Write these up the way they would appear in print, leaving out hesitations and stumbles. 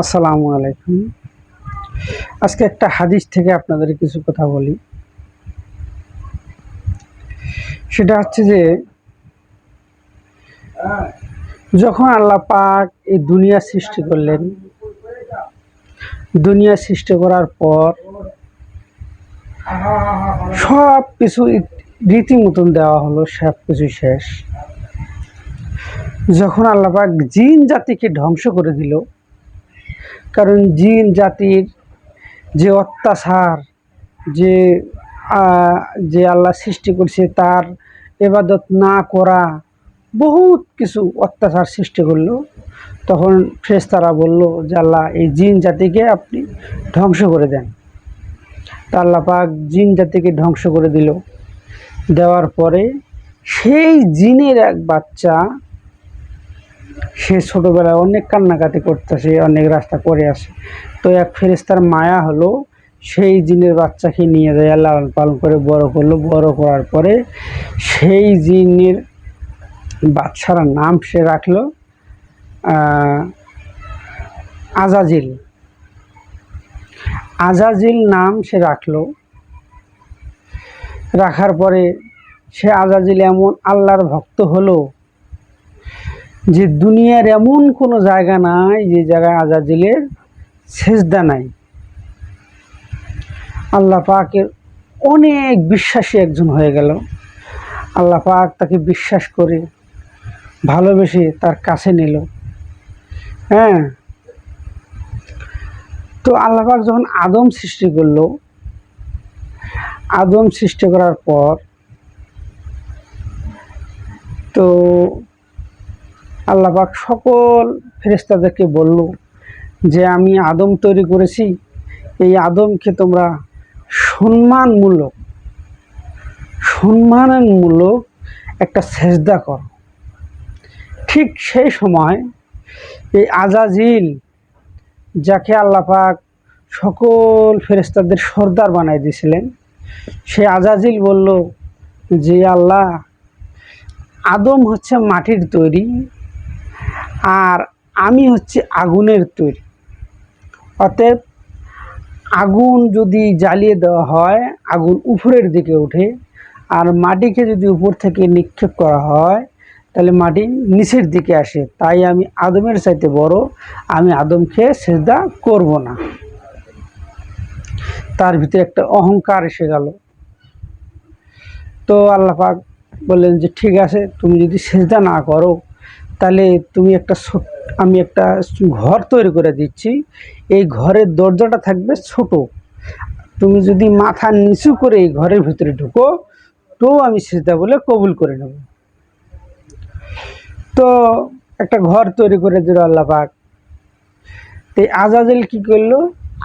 আসসালামু আলাইকুম। আজকে একটা হাদিস থেকে আপনাদের কিছু কথা বলি। সেটা হচ্ছে যে যখন আল্লাহ পাক এই দুনিয়া সৃষ্টি করলেন, দুনিয়া সৃষ্টি করার পর সব কিছু রীতিমতন দেওয়া হলো, সব কিছু শেষ। যখন আল্লাহ পাক জিন জাতিকে ধ্বংস করে দিল, কারণ জিন জাতির যে অত্যাচার, যে যে আল্লাহ সৃষ্টি করছে তার ইবাদত না করা, বহুত কিছু অত্যাচার সৃষ্টি করলো। তখন ফেরেশতারা বলল যে আল্লাহ এই জিন জাতিকে আপনি ধ্বংস করে দেন। তা আল্লাহ পাক জিন জাতিকে ধ্বংস করে দিল। দেওয়ার পরে সেই জিনের এক বাচ্চা, সে ছোটোবেলায় অনেক কান্নাকাটি করতেছে, অনেক রাস্তা করে আসে। তো এক ফেরেশতার মায়া হলো, সেই জিনের বাচ্চাকে নিয়ে যায়, লালন পালন করে বড় করলো। বড় করার পরে সেই জিনের বাচ্চার নাম সে রাখলো আজাজিল। আজাজিল নাম সে রাখলো। রাখার পরে সে আজাজিল এমন আল্লাহর ভক্ত হলো যে দুনিয়ার এমন কোনো জায়গা নাই যে জায়গায় আজাজিলের সেজদা নাই। আল্লাহ পাকের অনেক বিশ্বাসী একজন হয়ে গেল। আল্লাহ পাক তাকে বিশ্বাস করে ভালোবেসে তার কাছে নিল। হ্যাঁ, তো আল্লাহ পাক যখন আদম সৃষ্টি করলো, আদম সৃষ্টি করার পর তো আল্লাহ পাক সকল ফেরেশতাদেরকে বলল যে আমি আদম তৈরি করেছি, এই আদমকে তোমরা সম্মানমূলক একটা সেজদা করো। ঠিক সেই সময় এই আজাজিল, যাকে আল্লাহ পাক সকল ফেরেশতাদের সর্দার বানাই দিয়েছিলেন, সে আজাজিল বলল যে আল্লাহ, আদম হচ্ছে মাটির তৈরি আর আমি হচ্ছে আগুনের তৈরি। অতএব আগুন যদি জ্বালিয়ে দেওয়া হয়, আগুন উপরের দিকে ওঠে, আর মাটিকে যদি উপর থেকে নিক্ষেপ করা হয় তাহলে মাটি নিচের দিকে আসে। তাই আমি আদমের চাইতে বড়, আমি আদমকে সেজদা করব না। তার ভিতরে একটা অহংকার এসে গেল। তো আল্লাহ পাক বললেন যে ঠিক আছে, তুমি যদি সেজদা না করো তাহলে তুমি আমি একটা ঘর তৈরি করে দিচ্ছি। এই ঘরের দরজাটা থাকবে ছোট, তুমি যদি মাথা নিচু করে এই ঘরের ভিতরে ঢুকো তো আমি সেজদা বলে কবুল করে নেব। তো একটা ঘর তৈরি করে দিল আল্লাহ পাক। এই আজাজিল কি করলো,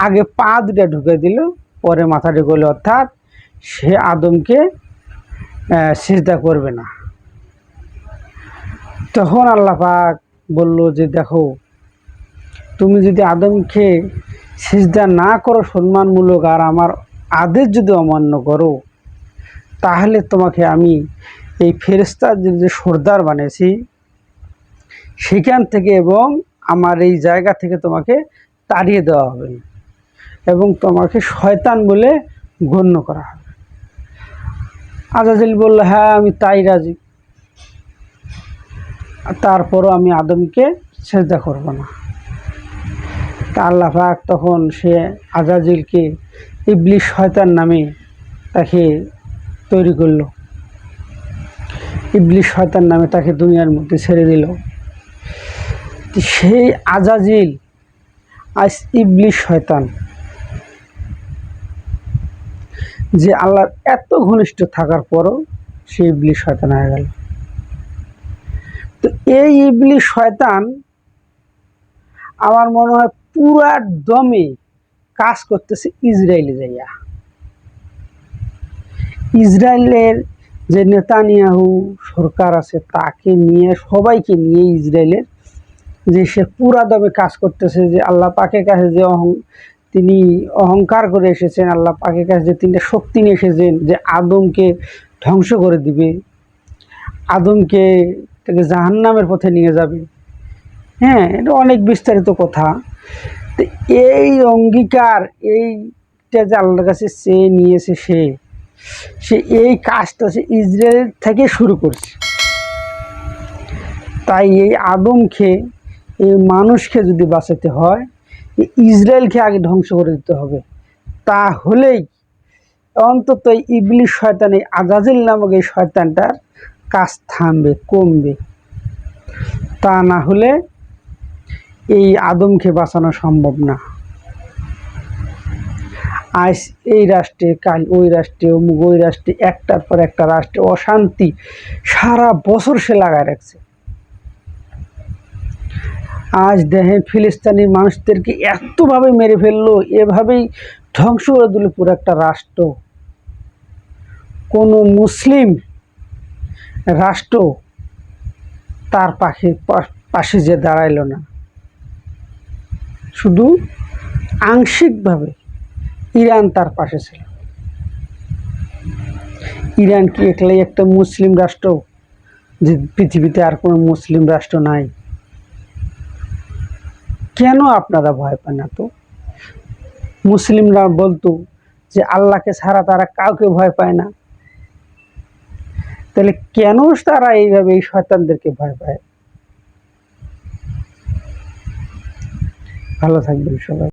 আগে পা দুটা ঢুকে দিল, পরে মাথা ঢুকলো, অর্থাৎ সে আদমকে সেজদা করবে না। তখন আল্লাহ পাক বলল যে দেখো, তুমি যদি আদমকে সিজদা না করো সম্মানমূলক, আর আমার আদেশ যদি অমান্য করো, তাহলে তোমাকে আমি এই ফেরেশতার যে সর্দার বানিয়েছি সেখান থেকে এবং আমার এই জায়গা থেকে তোমাকে তাড়িয়ে দেওয়া হবে এবং তোমাকে শয়তান বলে গণ্য করা হবে। আজাজিল বলল হ্যাঁ, আমি তাই রাজি, তারপরও আমি আদমকে সেজদা করব না। তা আল্লাহ পাক তখন সে আজাজিলকে ইবলিস শয়তান নামে তাকে তৈরি করলো। ইবলিস শয়তান নামে তাকে দুনিয়ার মধ্যে ছেড়ে দিল। সেই আজাজিল আজ ইবলিস শয়তান, যে আল্লাহর এত ঘনিষ্ঠ থাকার পরও সে ইবলিস শয়তান হয়ে গেল। তো এই ইবলিস শয়তান আমার মনে হয় পুরা দমে কাজ করতেছে ইসরায়েলে যাইয়া। ইসরায়েলের যে নেতানিয়াহু সরকার আছে তাকে নিয়ে, সবাইকে নিয়ে ইসরায়েলের যে সে পুরা দমে কাজ করতেছে, যে আল্লাহ পাকের কাছে যে তিনি অহংকার করে এসেছেন, আল্লাহ পাকের কাছে যে তিনটা শক্তি নিয়ে এসেছেন যে আদমকে ধ্বংস করে দিবে, আদমকে তাকে জাহান্নামের পথে নিয়ে যাবে। হ্যাঁ, এটা অনেক বিস্তারিত কথা। তো এই অঙ্গীকার, এইটা যে আল্লাহর কাছে চেয়ে নিয়েছে, সে এই কাজটা সে ইসরায়েল থেকে শুরু করছে। তাই এই আদমকে, এই মানুষকে যদি বাঁচাতে হয়, ইসরায়েলকে আগে ধ্বংস করে দিতে হবে। তাহলেই অন্তত ইবলিশ শয়তান, এই আজাজিল নামক এই শয়তানটার কাজ থামবে, কমবে। তা না হলে এই আদমকে বাঁচানো সম্ভব না। আজ এই রাষ্ট্রে, কাল ওই রাষ্ট্রে, অমুক ওই রাষ্ট্রে, একটার পর একটা রাষ্ট্রে অশান্তি সারা বছর সে লাগায় রাখছে। আজ দেখেন ফিলিস্তিনি মানুষদেরকে এতভাবে মেরে ফেললো, এভাবেই ধ্বংস করে দিল পুরো একটা রাষ্ট্র। কোনো মুসলিম রাষ্ট্র তার পাশে যে দাঁড়াইল না, শুধু আংশিকভাবে ইরান তার পাশে ছিল। ইরান কি একলাই একটা মুসলিম রাষ্ট্র, যে পৃথিবীতে আর কোনো মুসলিম রাষ্ট্র নাই? কেন আপনারা ভয় পান? তো মুসলিমরা বলতো যে আল্লাহকে ছাড়া তারা কাউকে ভয় পায় না, তাহলে কেন তারা এইভাবে এই শয়তানদেরকে ভয় পায়? ভালো থাকবেন সবাই।